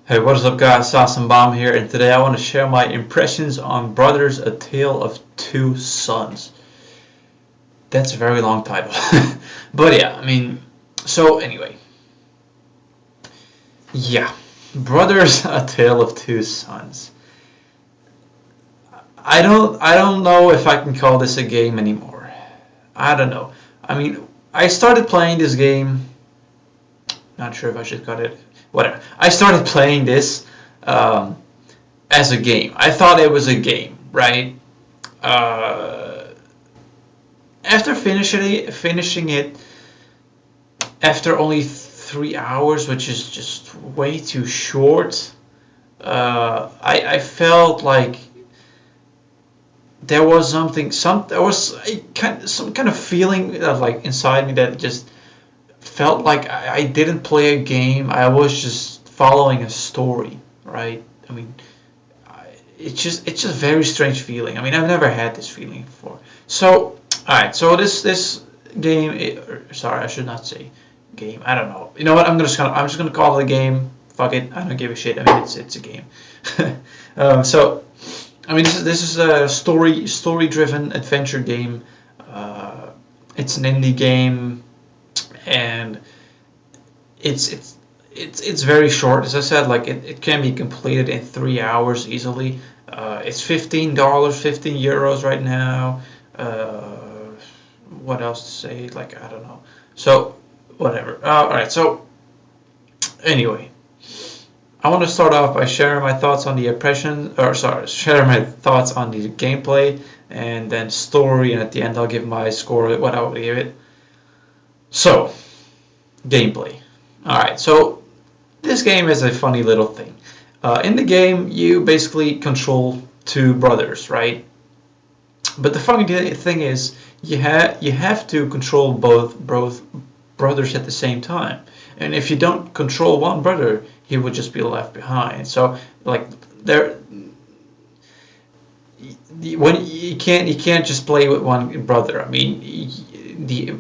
Hey, what is up, guys? Awesome Bomb here, and today I want to share my impressions on Brothers: A Tale of Two Sons. That's a very long title, but yeah, so anyway, yeah, Brothers: A Tale of Two Sons. I don't know if I can call this a game anymore. I don't know. I started playing this game. Not sure if I should cut it. Whatever. I started playing this. Um, as a game. I thought it was a game, right? Uh, After finishing it after only 3 hours, which is just way too short, I felt like there was there was some kind of feeling of like inside me that just felt like I didn't play a game. I was just following a story, right? I mean, it's just a very strange feeling. I've never had this feeling before. So, all right. So this game, sorry, I should not say game. I don't know. You know what? I'm just gonna call it a game. Fuck it. I don't give a shit. It's a game. So, this is a story driven adventure game. It's an indie game, and it's very short. As I said, like it can be completed in 3 hours easily. It's $15, 15 euros right now. What else to say? Like, I don't know. So whatever. All right. So anyway, I want to start off by sharing my thoughts on the impression, or sorry, sharing my thoughts on the gameplay, and then story, and at the end I'll give my score, what I would give it. So, gameplay. All right. So this game is a funny little thing. In the game, you basically control two brothers, right? But the funny thing is, you have to control both brothers at the same time. And if you don't control one brother, he would just be left behind. So like there, when you can't just play with one brother.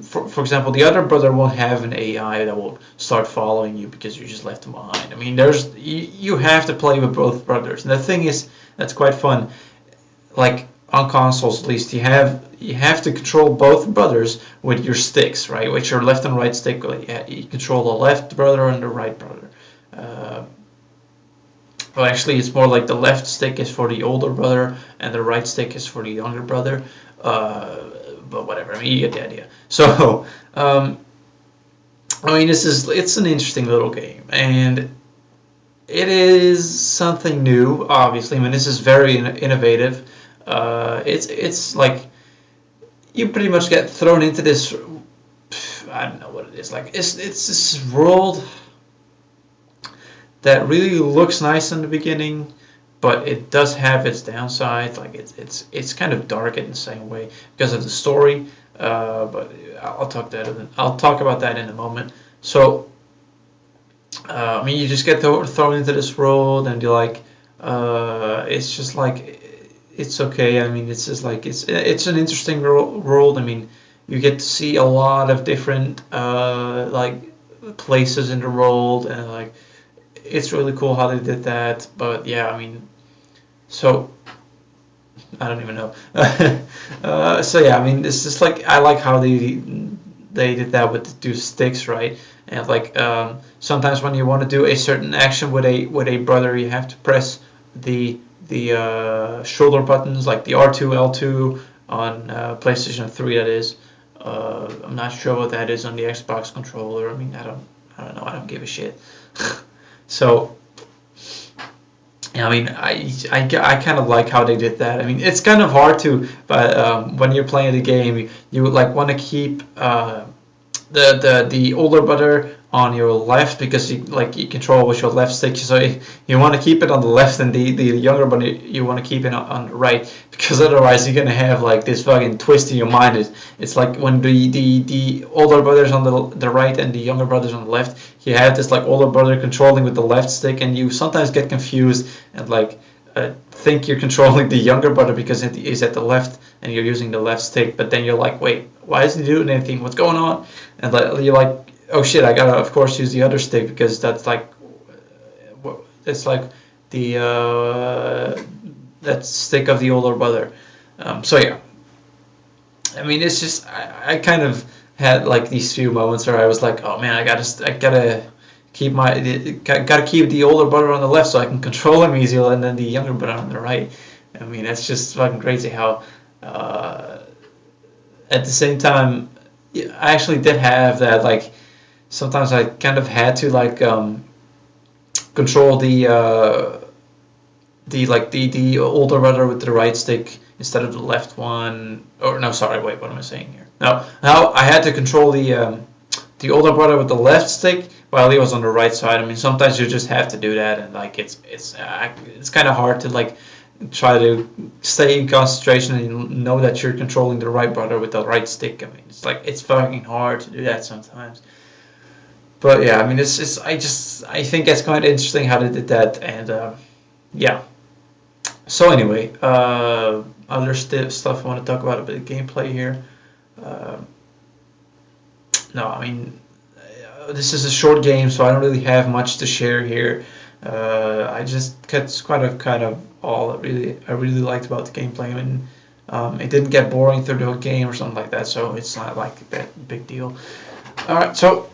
For example, the other brother won't have an AI that will start following you because you just left him behind. You have to play with both brothers, and the thing is that's quite fun. Like on consoles, at least you have to control both brothers with your sticks, right? With your left and right stick, you control the left brother and the right brother. Uh, well, actually, it's more like the left stick is for the older brother and the right stick is for the younger brother. Uh, but whatever. You get the idea. So, it's an interesting little game, and it is something new. Obviously, this is very innovative. It's like you pretty much get thrown into this. I don't know what it is. Like it's this world that really looks nice in the beginning, but it does have its downsides. Like it's kind of dark in the same way because of the story. But I'll talk about that in a moment. So you just get thrown into this world, and you're like, it's just like it's okay. It's just like it's an interesting world. You get to see a lot of different like places in the world, and like it's really cool how they did that. But yeah, so I don't even know. So yeah, it's just like I like how they did that with the two sticks, right? And like sometimes when you want to do a certain action with a brother, you have to press the shoulder buttons, like the R2, L2 on PlayStation 3. That is. I'm not sure what that is on the Xbox controller. I don't know. I don't give a shit. So, I kind of like how they did that. It's kind of hard to, but when you're playing the game, you would like want to keep the older brother on your left because you control with your left stick. So you want to keep it on the left, and the younger brother you want to keep it on the right, because otherwise you're gonna have like this fucking twist in your mind. It's like when the older brother's on the right and the younger brother's on the left, you have this like older brother controlling with the left stick, and you sometimes get confused and like think you're controlling the younger brother because it is at the left and you're using the left stick, but then you're like, wait, why isn't he doing anything? What's going on? And like, you're like, oh shit, I gotta of course use the other stick because that's like it's like the that stick of the older brother. So yeah, I mean, it's just I kind of had like these few moments where I was like, oh man, I gotta gotta keep the older brother on the left so I can control him easier, and then the younger brother on the right. I mean, it's just fucking crazy how at the same time, yeah, I actually did have that like sometimes I kind of had to like control the older brother with the right stick instead of the left one. Or no, sorry, wait, what am I saying here? No, now I had to control the older brother with the left stick while he was on the right side. I mean, sometimes you just have to do that, and like it's kind of hard to like try to stay in concentration and know that you're controlling the right brother with the right stick. I mean, it's like it's fucking hard to do that sometimes. But yeah, I mean, I think it's quite interesting how they did that, and yeah. So anyway, other stuff I want to talk about a bit of gameplay here. Uh, no, I mean, this is a short game, so I don't really have much to share here. I just that's kind of all I really liked about the gameplay. I mean, it didn't get boring through the whole game or something like that, so it's not like that big deal. All right, so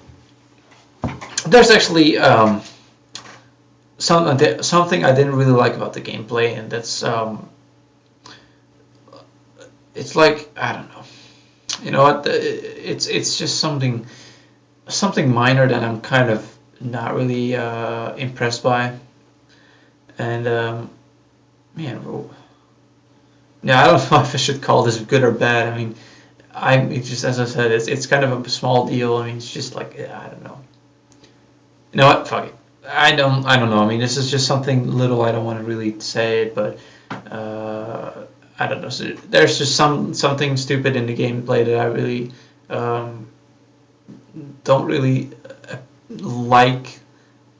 there's actually something I didn't really like about the gameplay, and that's it's like I don't know. You know what? It's just something minor that I'm kind of not really impressed by, and man, yeah, I don't know if I should call this good or bad. I mean, it's just as I said, it's kind of a small deal. I mean, it's just like I don't know. You know what? Fuck it. I don't know. I mean, this is just something little. I don't want to really say it, but I don't know. So there's just something stupid in the gameplay that I really um, don't really like,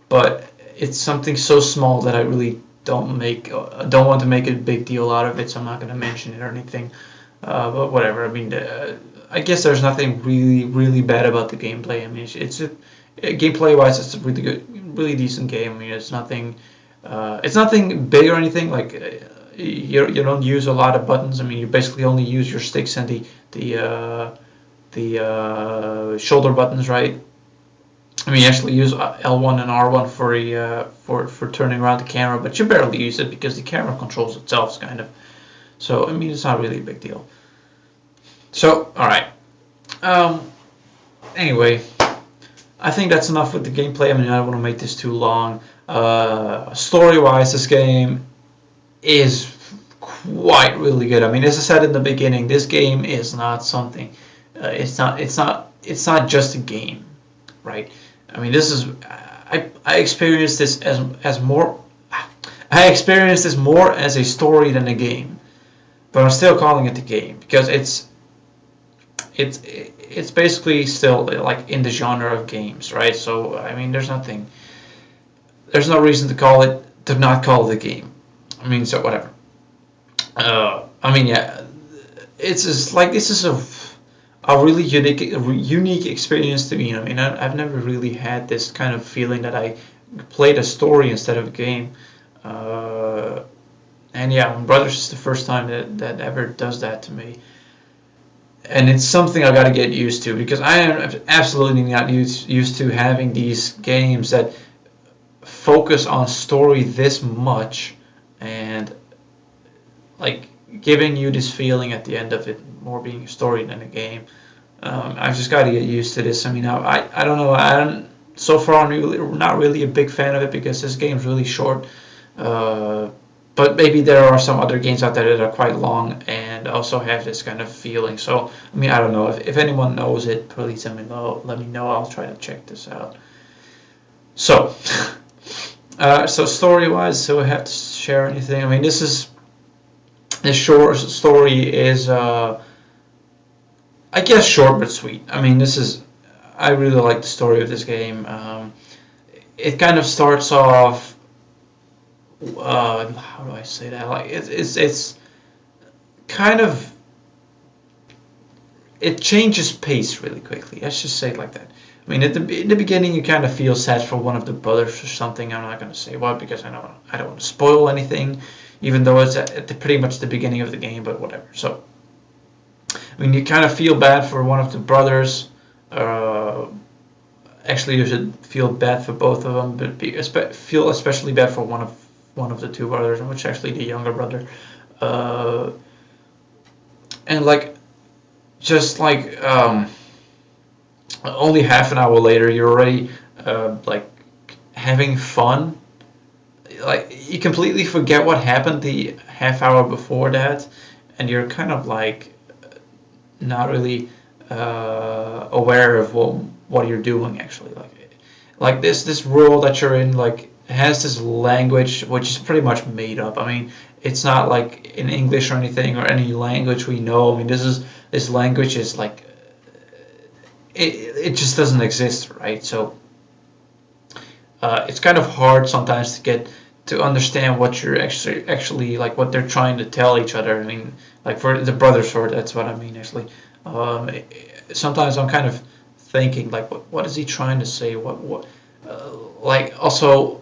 but it's something so small that I really don't want to make a big deal out of it. So I'm not going to mention it or anything. But whatever. I mean, I guess there's nothing really bad about the gameplay. I mean, it's a gameplay wise, it's a really good, really decent game. I mean, it's nothing big or anything. Like you don't use a lot of buttons. I mean, you basically only use your sticks and the shoulder buttons, right? I mean, you actually use L1 and R1 for turning around the camera, but you barely use it because the camera controls itself, kind of. So I mean, it's not really a big deal. So all right. Anyway, I think that's enough with the gameplay. I mean, I don't want to make this too long. Story-wise, this game is quite really good. I mean, as I said in the beginning, this game is not something. It's not just a game, right? I mean, this is. I experienced this as more. I experienced this more as a story than a game, but I'm still calling it a game because it's basically still like in the genre of games, right? So I mean, there's no reason to not call it a game. I mean, so whatever. I mean, yeah, it's just like this is a really unique experience to me. I mean, I've never really had this kind of feeling that I played a story instead of a game. And yeah, Brothers is the first time that ever does that to me. And it's something I got to get used to because I am absolutely not used to having these games that focus on story this much and like giving you this feeling at the end of it more being a story than a game. I've just got to get used to this. I mean, I don't know. So far I'm not really a big fan of it because this game's really short. But maybe there are some other games out there that are quite long and also have this kind of feeling. So I mean, I don't know if anyone knows it, please let me know. Let me know. I'll try to check this out. So, so story-wise, do I have to share anything? I mean, this short story is, I guess, short but sweet. I mean, I really like the story of this game. It kind of starts off. How do I say that? Like it's kind of it changes pace really quickly. Let's just say it like that. I mean, in the beginning, you kind of feel sad for one of the brothers or something. I'm not going to say what because I don't want to spoil anything, even though it's at pretty much the beginning of the game. But whatever. So, I mean, you kind of feel bad for one of the brothers. Actually, you should feel bad for both of them, but feel especially bad for one of the two brothers, which is actually the younger brother. And like, just like only half an hour later, you're already like having fun. Like you completely forget what happened the half hour before that, and you're kind of like not really aware of what you're doing actually. Like this world that you're in like has this language which is pretty much made up. I mean, it's not like in English or anything or any language we know. I mean, this language is like it just doesn't exist, right? So it's kind of hard sometimes to get to understand what you're actually like what they're trying to tell each other. I mean, like for the brothers, for that's what I mean actually. Um, Sometimes I'm kind of thinking like, what is he trying to say? Like also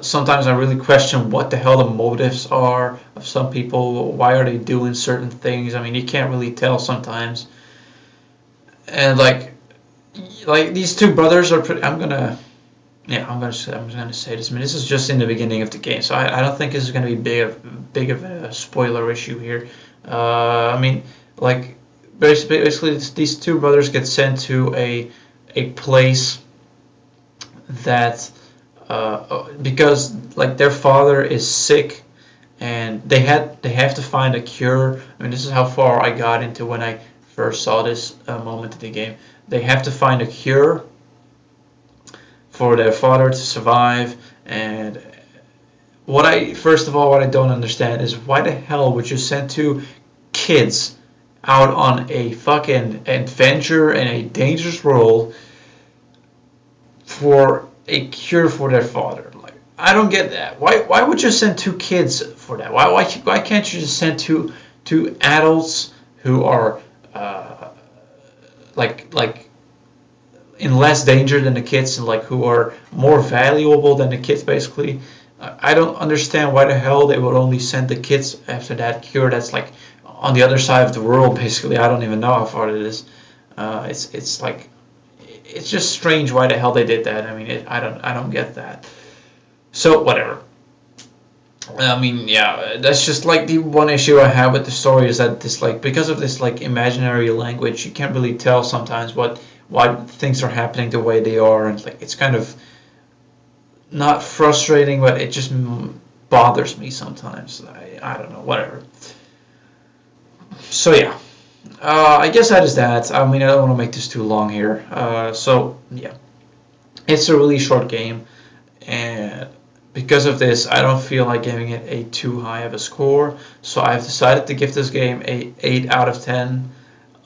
sometimes I really question what the hell the motives are of some people. Why are they doing certain things? I mean, you can't really tell sometimes. And like these two brothers are pretty. I'm gonna say this. I mean, this is just in the beginning of the game, so I don't think this is gonna be big of a spoiler issue here. I mean, like basically these two brothers get sent to a place that because like their father is sick and they have to find a cure. I mean, this is how far I got into when I first saw this moment of the game. They have to find a cure for their father to survive. And what I don't understand is why the hell would you send two kids out on a fucking adventure in a dangerous world for a cure for their father? Like, I don't get that. Why would you send two kids for that? Why can't you just send two adults who are like in less danger than the kids and like who are more valuable than the kids basically? I don't understand why the hell they would only send the kids after that cure that's like on the other side of the world basically. I don't even know how far it is. It's like it's just strange why the hell they did that. I mean, I don't get that. So whatever. I mean, yeah, that's just like the one issue I have with the story is that this like because of this like imaginary language, you can't really tell sometimes why things are happening the way they are, and like it's kind of not frustrating, but it just bothers me sometimes. I don't know, whatever. So yeah, I guess that is that. I mean, I don't want to make this too long here. So yeah, it's a really short game, and because of this, I don't feel like giving it a too high of a score. So I've decided to give this game a 8 out of 10.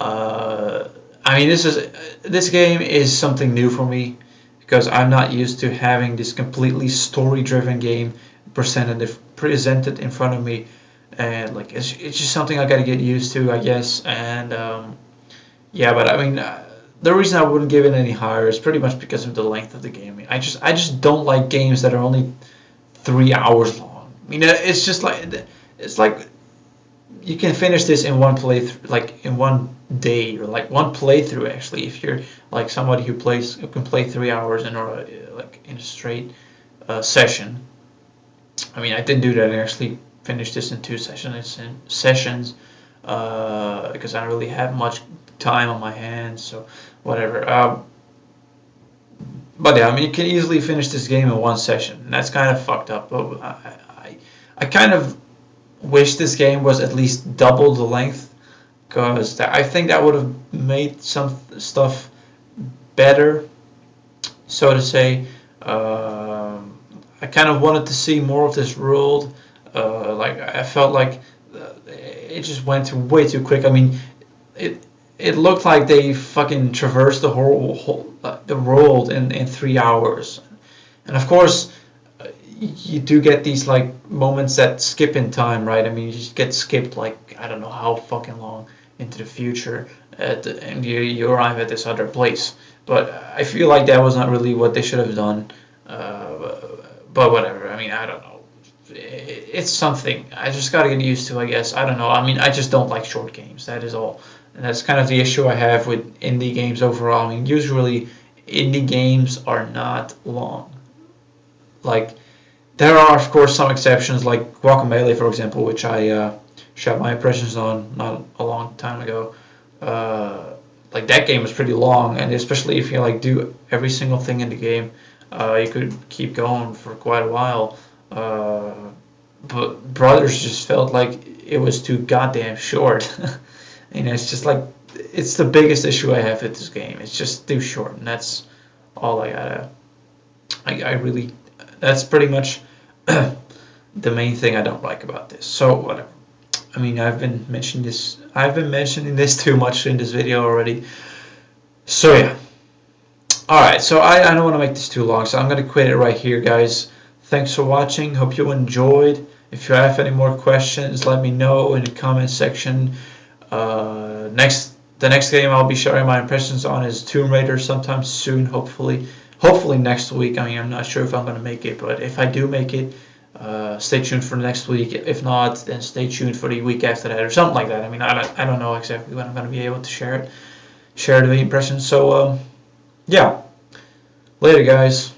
I mean, this game is something new for me because I'm not used to having this completely story-driven game presented in front of me, and like it's just something I got to get used to, I guess. And yeah, but I mean, the reason I wouldn't give it any higher is pretty much because of the length of the game. I just don't like games that are only 3 hours long. I mean, it's like you can finish this in one playthrough, like in one day, or like one playthrough actually. If you're like somebody who can play 3 hours in like in a straight session. I mean, I didn't do that. I actually finished this in two sessions because I don't really have much time on my hands. So whatever. But yeah, I mean, you can easily finish this game in one session. And that's kind of fucked up. But I kind of wish this game was at least double the length, because I think that would have made some stuff better, so to say. I kind of wanted to see more of this world. Like I felt like it just went way too quick. I mean, it looked like they fucking traversed the whole the world in 3 hours, and of course you do get these like moments that skip in time, right? I mean, you just get skipped like I don't know how fucking long. into the future, and you arrive at this other place. But I feel like that was not really what they should have done. But whatever. I mean, I don't know. It's something I just gotta get used to, I guess. I don't know. I mean, I just don't like short games. That is all. And that's kind of the issue I have with indie games overall. I mean, usually indie games are not long. Like, there are, of course, some exceptions, like Guacamelee, for example, which I shot my impressions on not a long time ago. Like, that game was pretty long, and especially if you like do every single thing in the game, you could keep going for quite a while. But Brothers just felt like it was too goddamn short. It's just like it's the biggest issue I have with this game. It's just too short, and that's all I gotta. I really, that's pretty much the main thing I don't like about this. So whatever. I mean, I've been mentioning this. I've been mentioning this too much in this video already. So yeah. All right. So I don't want to make this too long, so I'm gonna quit it right here, guys. Thanks for watching. Hope you enjoyed. If you have any more questions, let me know in the comment section. The next game I'll be sharing my impressions on is Tomb Raider sometime soon, hopefully next week. I mean, I'm not sure if I'm going to make it, but if I do make it, stay tuned for next week. If not, then stay tuned for the week after that or something like that. I mean, I don't know exactly when I'm going to be able to share the impressions. So, yeah. Later, guys.